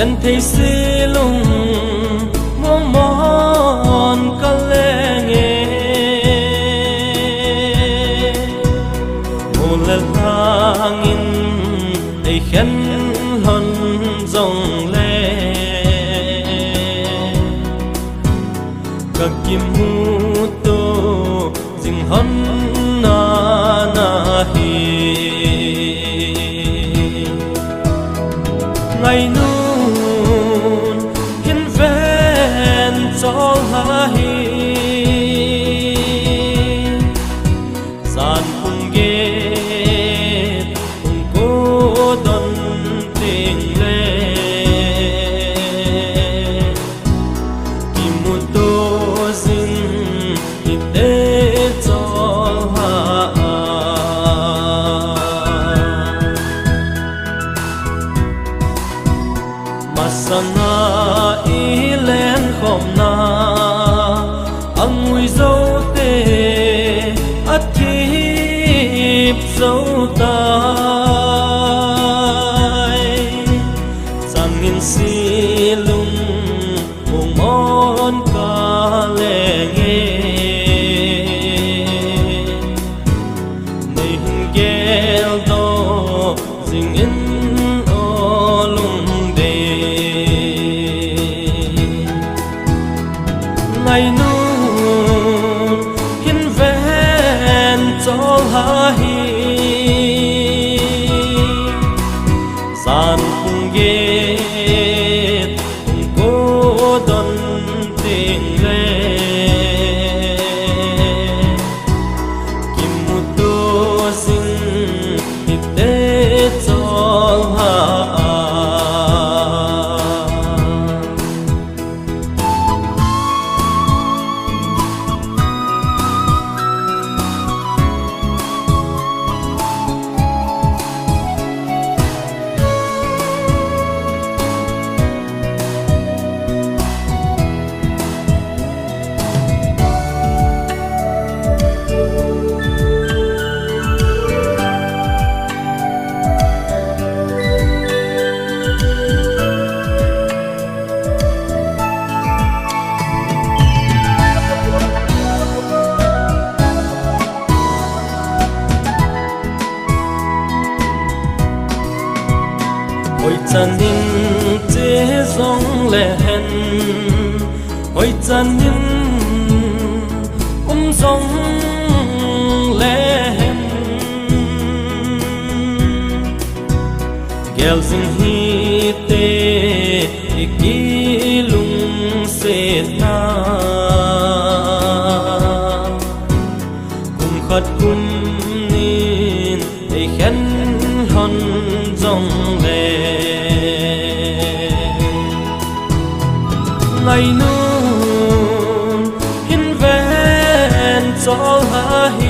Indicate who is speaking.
Speaker 1: ยันเทสิลุงมองมอนกันแลเงโอละทางอินไอเข็นหอนจงแลก็กิมหูโตจึงหอนนาฮีไงนู้นเห็นแฟนจองหาฮีสานพุงเกตพุงโกดนติงเลกิมุโตซินอิเตจองหาsana ilen khom na angui dâu tê ắt kịp dâu tai sang in si lung mong mon ca lệ nghe nên gel do sing in ngày nun hiên ven cho ha hi san phung ghê phung cố đón tình lệ kim một tô xin thịt tết cho ha ôi chân nín chế rong lệ hèn ôi chân nín rong lệ hèn gel zin hi tê ki lung se na kum khat kum nín ai khen hon rong lệ ngày nun hiên ven cho ha hi